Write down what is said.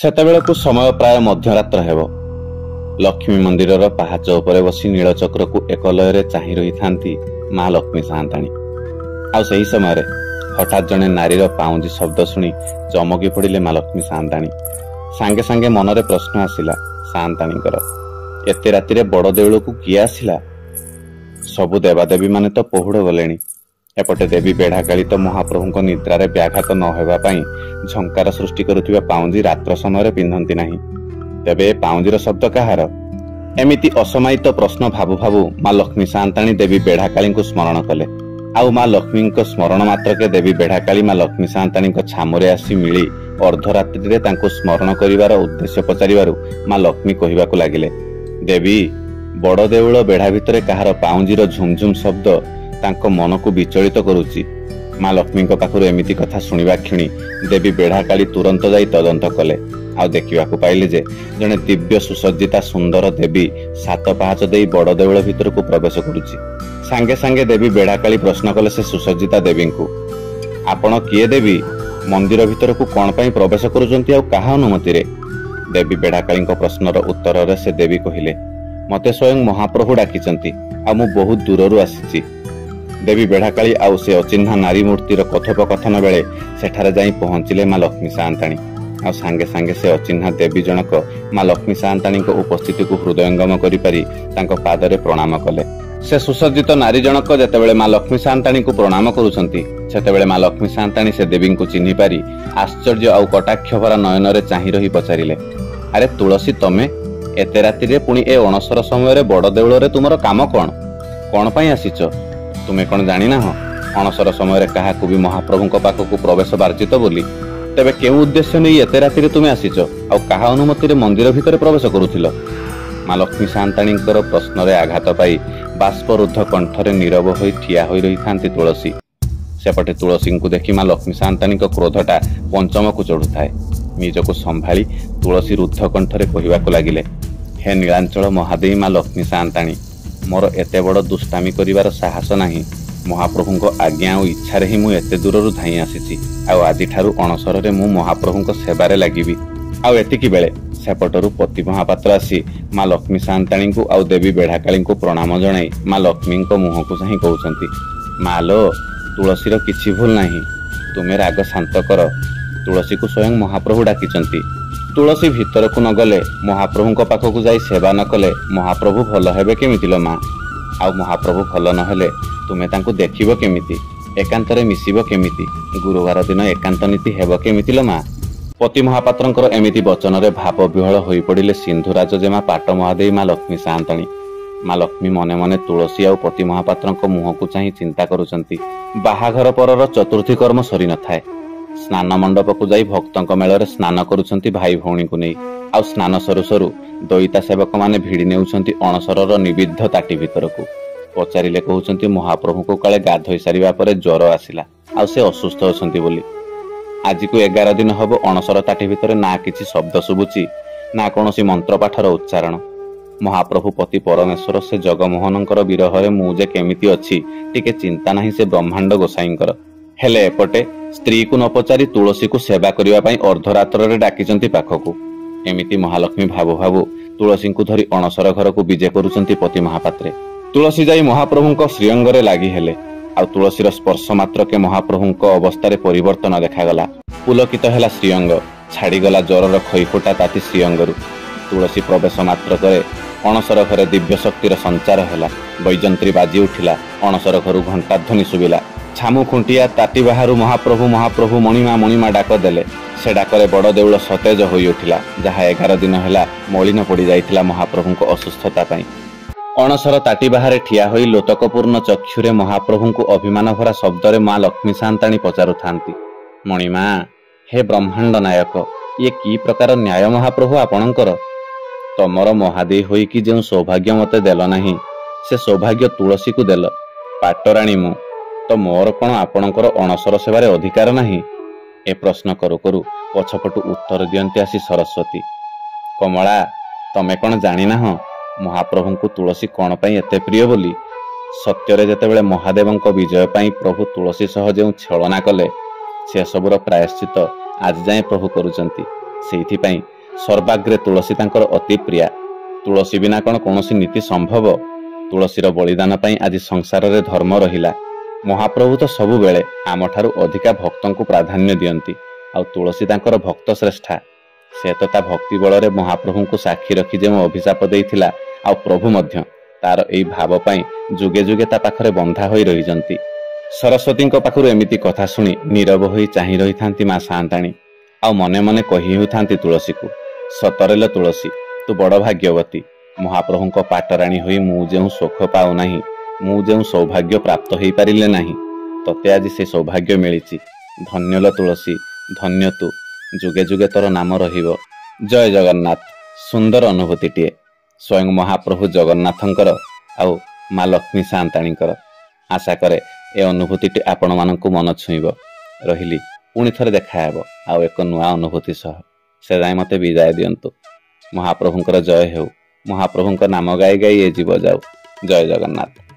ସେତେବେଳକୁ ସମୟ ପ୍ରାୟ ମଧ୍ୟରାତ୍ର ହେବ। ଲକ୍ଷ୍ମୀ ମନ୍ଦିରର ପାହାଚ ଉପରେ ବସି ନୀଳଚକ୍ରକୁ ଏକଲୟରେ ଚାହିଁ ରହିଥାନ୍ତି ମା ଲକ୍ଷ୍ମୀ ସାଆନ୍ତାଣୀ। ଆଉ ସେହି ସମୟରେ ହଠାତ୍ ଜଣେ ନାରୀର ପାଉଁଜି ଶବ୍ଦ ଶୁଣି ଚମକି ପଡ଼ିଲେ ମା ଲକ୍ଷ୍ମୀ ସାଆନ୍ତାଣୀ। ସାଙ୍ଗେ ସାଙ୍ଗେ ମନରେ ପ୍ରଶ୍ନ ଆସିଲା ସାଆନ୍ତାଣୀଙ୍କର, ଏତେ ରାତିରେ ବଡ଼ ଦେଉଳକୁ କିଏ ଆସିଲା? ସବୁ ଦେବାଦେବୀ ମାନେ ତ ପହୁଡ଼ ଗଲେଣି। ଏପଟେ ଦେବୀ ବେଢ଼ାକାଳୀ ତ ମହାପ୍ରଭୁଙ୍କ ନିଦ୍ରାରେ ବ୍ୟାଘାତ ନ ହେବା ପାଇଁ ଝଙ୍କାର ସୃଷ୍ଟି କରୁଥିବା ପାଉଁଜି ରାତ୍ର ସମୟରେ ପିନ୍ଧନ୍ତି ନାହିଁ। ତେବେ ଏ ପାଉଁଜିର ଶବ୍ଦ କାହାର? ଏମିତି ଅସମାୟିତ ପ୍ରଶ୍ନ ଭାବୁ ଭାବୁ ମା ଲକ୍ଷ୍ମୀ ସାଆନ୍ତାଣୀ ଦେବୀ ବେଢ଼ାକାଳୀଙ୍କୁ ସ୍ମରଣ କଲେ। ଆଉ ମା ଲକ୍ଷ୍ମୀଙ୍କ ସ୍ମରଣ ମାତ୍ରକେ ଦେବୀ ବେଢ଼ାକାଳୀ ମା ଲକ୍ଷ୍ମୀ ସାଆନ୍ତାଣୀଙ୍କ ଛାମୁରେ ଆସି ମିଳି ଅର୍ଦ୍ଧରାତ୍ରିରେ ତାଙ୍କୁ ସ୍ମରଣ କରିବାର ଉଦ୍ଦେଶ୍ୟ ପଚାରିବାରୁ ମା ଲକ୍ଷ୍ମୀ କହିବାକୁ ଲାଗିଲେ, ଦେବୀ, ବଡ଼ ଦେଉଳ ବେଢ଼ା ଭିତରେ କାହାର ପାଉଁଜିର ଝୁମଝୁମ ଶବ୍ଦ ତାଙ୍କ ମନକୁ ବିଚଳିତ କରୁଛି। ମା ଲକ୍ଷ୍ମୀଙ୍କ ପାଖରୁ ଏମିତି କଥା ଶୁଣିବା କ୍ଷଣି ଦେବୀ ବେଢ଼ାକାଳୀ ତୁରନ୍ତ ଯାଇ ତଦନ୍ତ କଲେ। ଆଉ ଦେଖିବାକୁ ପାଇଲେ ଯେ ଜଣେ ଦିବ୍ୟ ସୁସଜ୍ଜିତା ସୁନ୍ଦର ଦେବୀ ସାତ ପାହାଚ ଦେଇ ବଡ଼ ଦେଉଳ ଭିତରକୁ ପ୍ରବେଶ କରୁଛି। ସାଙ୍ଗେ ସାଙ୍ଗେ ଦେବୀ ବେଢ଼ାକାଳୀ ପ୍ରଶ୍ନ କଲେ ସେ ସୁସଜ୍ଜିତା ଦେବୀଙ୍କୁ, ଆପଣ କିଏ ଦେବୀ? ମନ୍ଦିର ଭିତରକୁ କ'ଣ ପାଇଁ ପ୍ରବେଶ କରୁଛନ୍ତି ଆଉ କାହା ଅନୁମତିରେ? ଦେବୀ ବେଢ଼ାକାଳୀଙ୍କ ପ୍ରଶ୍ନର ଉତ୍ତରରେ ସେ ଦେବୀ କହିଲେ, ମୋତେ ସ୍ୱୟଂ ମହାପ୍ରଭୁ ଡାକିଛନ୍ତି ଆଉ ମୁଁ ବହୁତ ଦୂରରୁ ଆସିଛି। ଦେବୀ ବେଢ଼ାକାଳୀ ଆଉ ସେ ଅଚିହ୍ନା ନାରୀ ମୂର୍ତ୍ତିର କଥୋପକଥନ ବେଳେ ସେଠାରେ ଯାଇ ପହଞ୍ଚିଲେ ମା ଲକ୍ଷ୍ମୀ ସାଆନ୍ତାଣୀ। ଆଉ ସାଙ୍ଗେ ସାଙ୍ଗେ ସେ ଅଚିହ୍ନା ଦେବୀ ଜଣକ ମା ଲକ୍ଷ୍ମୀ ସାଆନ୍ତାଣୀଙ୍କ ଉପସ୍ଥିତିକୁ ହୃଦୟଙ୍ଗମ କରିପାରି ତାଙ୍କ ପାଦରେ ପ୍ରଣାମ କଲେ। ସେ ସୁସଜ୍ଜିତ ନାରୀ ଜଣକ ଯେତେବେଳେ ମା ଲକ୍ଷ୍ମୀ ସାଆନ୍ତାଣୀଙ୍କୁ ପ୍ରଣାମ କରୁଛନ୍ତି ସେତେବେଳେ ମା ଲକ୍ଷ୍ମୀ ସାଆନ୍ତାଣୀ ସେ ଦେବୀଙ୍କୁ ଚିହ୍ନି ପାରି ଆଶ୍ଚର୍ଯ୍ୟ ଆଉ କଟାକ୍ଷ ଭରା ନୟନରେ ଚାହିଁ ରହି ପଚାରିଲେ, ଆରେ ତୁଳସୀ, ତମେ ଏତେ ରାତିରେ ପୁଣି ଏ ଅଣସର ସମୟରେ ବଡ଼ ଦେଉଳରେ ତୁମର କାମ କ'ଣ? କ'ଣ ପାଇଁ ଆସିଛ? ତୁମେ କ'ଣ ଜାଣିନାହଁ ଅଣସର ସମୟରେ କାହାକୁ ବି ମହାପ୍ରଭୁଙ୍କ ପାଖକୁ ପ୍ରବେଶ ବର୍ଜିତ ବୋଲି? ତେବେ କେଉଁ ଉଦ୍ଦେଶ୍ୟ ନେଇ ଏତେ ରାତିରେ ତୁମେ ଆସିଛ ଆଉ କାହା ଅନୁମତିରେ ମନ୍ଦିର ଭିତରେ ପ୍ରବେଶ କରୁଥିଲ? ମା ଲକ୍ଷ୍ମୀ ସାଆନ୍ତାଣୀଙ୍କର ପ୍ରଶ୍ନରେ ଆଘାତ ପାଇ ବାଷ୍ପରୁଦ୍ଧ କଣ୍ଠରେ ନୀରବ ହୋଇ ଠିଆ ହୋଇ ରହିଥାନ୍ତି ତୁଳସୀ। ସେପଟେ ତୁଳସୀଙ୍କୁ ଦେଖି ମା ଲକ୍ଷ୍ମୀ ସାଆନ୍ତାଣୀଙ୍କ କ୍ରୋଧଟା ପଞ୍ଚମକୁ ଚଢୁଥାଏ। ନିଜକୁ ସମ୍ଭାଳି ତୁଳସୀ ରୁଦ୍ଧ କଣ୍ଠରେ କହିବାକୁ ଲାଗିଲେ, ହେ ନୀଳାଞ୍ଚଳ ମହାଦେବୀ ମା ଲକ୍ଷ୍ମୀ ସାଆନ୍ତାଣୀ, ମୋର ଏତେ ବଡ଼ ଦୁଷ୍ଟାମି କରିବାର ସାହସ ନାହିଁ। ମହାପ୍ରଭୁଙ୍କ ଆଜ୍ଞା ଆଉ ଇଚ୍ଛାରେ ହିଁ ମୁଁ ଏତେ ଦୂରରୁ ଧାଇଁ ଆସିଛି। ଆଉ ଆଜିଠାରୁ ଅଣସରରେ ମୁଁ ମହାପ୍ରଭୁଙ୍କ ସେବାରେ ଲାଗିବି। ଆଉ ଏତିକି ବେଳେ ସେପଟରୁ ପତି ମହାପାତ୍ର ଆସି ମା ଲକ୍ଷ୍ମୀ ସାଆନ୍ତାଣୀଙ୍କୁ ଆଉ ଦେବୀ ବେଢ଼ାକାଳୀଙ୍କୁ ପ୍ରଣାମ ଜଣାଇ ମା ଲକ୍ଷ୍ମୀଙ୍କ ମୁହଁକୁ ଚାହିଁ କହୁଛନ୍ତି, ମା ଲୋ, ତୁଳସୀର କିଛି ଭୁଲ ନାହିଁ। ତୁମେ ରାଗ ଶାନ୍ତ କର। ତୁଳସୀକୁ ସ୍ୱୟଂ ମହାପ୍ରଭୁ ଡାକିଛନ୍ତି। ତୁଳସୀ ଭିତରକୁ ନ ଗଲେ, ମହାପ୍ରଭୁଙ୍କ ପାଖକୁ ଯାଇ ସେବା ନ କଲେ ମହାପ୍ରଭୁ ଭଲ ହେବେ କେମିତି ଲୋ ମା? ଆଉ ମହାପ୍ରଭୁ ଭଲ ନହେଲେ ତୁମେ ତାଙ୍କୁ ଦେଖିବ କେମିତି? ଏକାନ୍ତରେ ମିଶିବ କେମିତି? ଗୁରୁବାର ଦିନ ଏକାନ୍ତ ନୀତି ହେବ କେମିତି ଲୋ ମା? ପତି ମହାପାତ୍ରଙ୍କର ଏମିତି ବଚନରେ ଭାବ ବିହ୍ୱଳ ହୋଇପଡ଼ିଲେ ସିନ୍ଧୁରାଜ ଜେମା ପାଟ ମହାଦେବୀ ମା ଲକ୍ଷ୍ମୀ ସାଆନ୍ତାଣୀ। ମା ଲକ୍ଷ୍ମୀ ମନେ ମନେ ତୁଳସୀ ଆଉ ପତି ମହାପାତ୍ରଙ୍କ ମୁହଁକୁ ଚାହିଁ ଚିନ୍ତା କରୁଛନ୍ତି। ବାହାଘର ପରର ଚତୁର୍ଥୀ କର୍ମ ସରିନଥାଏ। ସ୍ନାନ ମଣ୍ଡପକୁ ଯାଇ ଭକ୍ତଙ୍କ ମେଳରେ ସ୍ନାନ କରୁଛନ୍ତି ଭାଇ ଭଉଣୀଙ୍କୁ ନେଇ। ଆଉ ସ୍ନାନ ସରୁ ସରୁ ଦଇତା ସେବକମାନେ ଭିଡ଼ି ନେଉଛନ୍ତି ଅଣସରର ନିବିଦ୍ଧ ତାଟି ଭିତରକୁ। ପଚାରିଲେ କହୁଛନ୍ତି ମହାପ୍ରଭୁଙ୍କୁ କାଳେ ଗାଧୋଇ ସାରିବା ପରେ ଜ୍ୱର ଆସିଲା ଆଉ ସେ ଅସୁସ୍ଥ ଅଛନ୍ତି ବୋଲି। ଆଜିକୁ 11 ଦିନ ହବ ଅଣସର ତାଟି ଭିତରେ ନା କିଛି ଶବ୍ଦ ଶୁଭୁଛି ନା କୌଣସି ମନ୍ତ୍ରପାଠର ଉଚ୍ଚାରଣ। ମହାପ୍ରଭୁ ପତି ପରମେଶ୍ୱର ସେ ଜଗମୋହନଙ୍କର ବିରହରେ ମୁଁ ଯେ କେମିତି ଅଛି ଟିକେ ଚିନ୍ତା ନାହିଁ ସେ ବ୍ରହ୍ମାଣ୍ଡ ଗୋସାଇଙ୍କର। ହେଲେ ଏପଟେ ସ୍ତ୍ରୀକୁ ନ ପଚାରି ତୁଳସୀକୁ ସେବା କରିବା ପାଇଁ ଅର୍ଦ୍ଧରାତ୍ରରେ ଡାକିଛନ୍ତି ପାଖକୁ। ଏମିତି ମହାଲକ୍ଷ୍ମୀ ଭାବୁ ଭାବୁ ତୁଳସୀଙ୍କୁ ଧରି ଅଣସର ଘରକୁ ବିଜେ କରୁଛନ୍ତି ପତି ମହାପାତ୍ରେ। ତୁଳସୀ ଯାଇ ମହାପ୍ରଭୁଙ୍କ ଶ୍ରୀଅଙ୍ଗରେ ଲାଗି ହେଲେ। ଆଉ ତୁଳସୀର ସ୍ପର୍ଶ ମାତ୍ରକେ ମହାପ୍ରଭୁଙ୍କ ଅବସ୍ଥାରେ ପରିବର୍ତ୍ତନ ଦେଖାଗଲା। ପୁଲକିତ ହେଲା ଶ୍ରୀଅଙ୍ଗ, ଛାଡ଼ିଗଲା ଜ୍ୱରର ଖଇଫୁଟା ତାତି ଶ୍ରୀଅଙ୍ଗରୁ। ତୁଳସୀ ପ୍ରବେଶ ମାତ୍ରକରେ ଅଣସର ଘରେ ଦିବ୍ୟ ଶକ୍ତିର ସଞ୍ଚାର ହେଲା। ବୈଜନ୍ତ୍ରୀ ବାଜି ଉଠିଲା। ଅଣସର ଘରୁ ଘଣ୍ଟାଧ୍ୱନି ଶୁଭିଲା। ଛାମୁ ଖୁଣ୍ଟିଆ ତାଟି ବାହାରୁ ମହାପ୍ରଭୁ ମହାପ୍ରଭୁ ମଣିମା ମଣିମା ଡାକ ଦେଲେ। ସେ ଡାକରେ ବଡ଼ ଦେଉଳ ସତେଜ ହୋଇ ଉଠିଲା, ଯାହା 11 ଦିନ ହେଲା ମଳିନ ପଡ଼ି ଯାଇଥିଲା ମହାପ୍ରଭୁଙ୍କ ଅସୁସ୍ଥତା ପାଇଁ। ଅଣସର ତାଟି ବାହାରେ ଠିଆ ହୋଇ ଲୋତକପୂର୍ଣ୍ଣ ଚକ୍ଷୁରେ ମହାପ୍ରଭୁଙ୍କୁ ଅଭିମାନ ଭରା ଶବ୍ଦରେ ମା ଲକ୍ଷ୍ମୀ ସାଆନ୍ତାଣୀ ପଚାରୁଥାନ୍ତି, ମଣିମା, ହେ ବ୍ରହ୍ମାଣ୍ଡ ନାୟକ, ଇଏ କି ପ୍ରକାର ନ୍ୟାୟ ମହାପ୍ରଭୁ ଆପଣଙ୍କର? ତମର ମହାଦେଇ ହୋଇକି ଯେଉଁ ସୌଭାଗ୍ୟ ମୋତେ ଦେଲ ନାହିଁ ସେ ସୌଭାଗ୍ୟ ତୁଳସୀକୁ ଦେଲ। ପାଟରାଣୀ ମୁଁ ତ ମୋର କ'ଣ ଆପଣଙ୍କର ଅଣସର ସେବାରେ ଅଧିକାର ନାହିଁ? ଏ ପ୍ରଶ୍ନ କରୁ କରୁ ପଛପଟୁ ଉତ୍ତର ଦିଅନ୍ତି ଆସି ସରସ୍ୱତୀ, କମଳା, ତମେ କ'ଣ ଜାଣିନାହଁ ମହାପ୍ରଭୁଙ୍କୁ ତୁଳସୀ କ'ଣ ପାଇଁ ଏତେ ପ୍ରିୟ ବୋଲି? ସତ୍ୟରେ ଯେତେବେଳେ ମହାଦେବଙ୍କ ବିଜୟ ପାଇଁ ପ୍ରଭୁ ତୁଳସୀ ସହ ଯେଉଁ ଛଳନା କଲେ ସେସବୁର ପ୍ରାୟଶ୍ଚିତ ଆଜି ଯାଏଁ ପ୍ରଭୁ କରୁଛନ୍ତି। ସେଇଥିପାଇଁ ସର୍ବାଗ୍ରେ ତୁଳସୀ ତାଙ୍କର ଅତି ପ୍ରିୟା। ତୁଳସୀ ବିନା କ'ଣ କୌଣସି ନୀତି ସମ୍ଭବ? ତୁଳସୀର ବଳିଦାନ ପାଇଁ ଆଜି ସଂସାରରେ ଧର୍ମ ରହିଲା। ମହାପ୍ରଭୁ ତ ସବୁବେଳେ ଆମଠାରୁ ଅଧିକା ଭକ୍ତଙ୍କୁ ପ୍ରାଧାନ୍ୟ ଦିଅନ୍ତି, ଆଉ ତୁଳସୀ ତାଙ୍କର ଭକ୍ତ ଶ୍ରେଷ୍ଠା। ସେ ତ ତା ଭକ୍ତି ବଳରେ ମହାପ୍ରଭୁଙ୍କୁ ସାକ୍ଷୀ ରଖି ଯେଉଁ ଅଭିଶାପ ଦେଇଥିଲା, ଆଉ ପ୍ରଭୁ ମଧ୍ୟ ତାର ଏଇ ଭାବ ପାଇଁ ଯୁଗେ ଯୁଗେ ତା ପାଖରେ ବନ୍ଧା ହୋଇ ରହିଛନ୍ତି। ସରସ୍ୱତୀଙ୍କ ପାଖରୁ ଏମିତି କଥା ଶୁଣି ନୀରବ ହୋଇ ଚାହିଁ ରହିଥାନ୍ତି ମା ସାଆନ୍ତାଣୀ, ଆଉ ମନେ ମନେ କହି ହେଉଥାନ୍ତି ତୁଳସୀକୁ, ସତରେ ଲୋ ତୁଳସୀ, ତୁ ବଡ଼ ଭାଗ୍ୟବତୀ। ମହାପ୍ରଭୁଙ୍କ ପାଟରାଣୀ ହୋଇ ମୁଁ ଯେଉଁ ସୁଖ ପାଉନାହିଁ, ମୁଁ ଯେଉଁ ସୌଭାଗ୍ୟ ପ୍ରାପ୍ତ ହେଇପାରିଲେ ନାହିଁ, ତତେ ଆଜି ସେ ସୌଭାଗ୍ୟ ମିଳିଛି। ଧନ୍ୟ ଲୋ ତୁଳସୀ, ଧନ୍ୟ ତୁ, ଯୁଗେ ଯୁଗେ ତୋର ନାମ ରହିବ। ଜୟ ଜଗନ୍ନାଥ। ସୁନ୍ଦର ଅନୁଭୂତିଟିଏ ସ୍ୱୟଂ ମହାପ୍ରଭୁ ଜଗନ୍ନାଥଙ୍କର ଆଉ ମା ଲକ୍ଷ୍ମୀ ସାଆନ୍ତାଣୀଙ୍କର। ଆଶା କରେ ଏ ଅନୁଭୂତିଟି ଆପଣମାନଙ୍କୁ ମନ ଛୁଇଁବ। ରହିଲି, ପୁଣି ଥରେ ଦେଖାହେବ ଆଉ ଏକ ନୂଆ ଅନୁଭୂତି ସହ। ସେ ଯାଏ ମୋତେ ବିଦାୟ ଦିଅନ୍ତୁ। ମହାପ୍ରଭୁଙ୍କର ଜୟ ହେଉ। ମହାପ୍ରଭୁଙ୍କ ନାମ ଗାଇ ଗାଇ ଏ ଜୀବ ଯାଉ। ଜୟ ଜଗନ୍ନାଥ।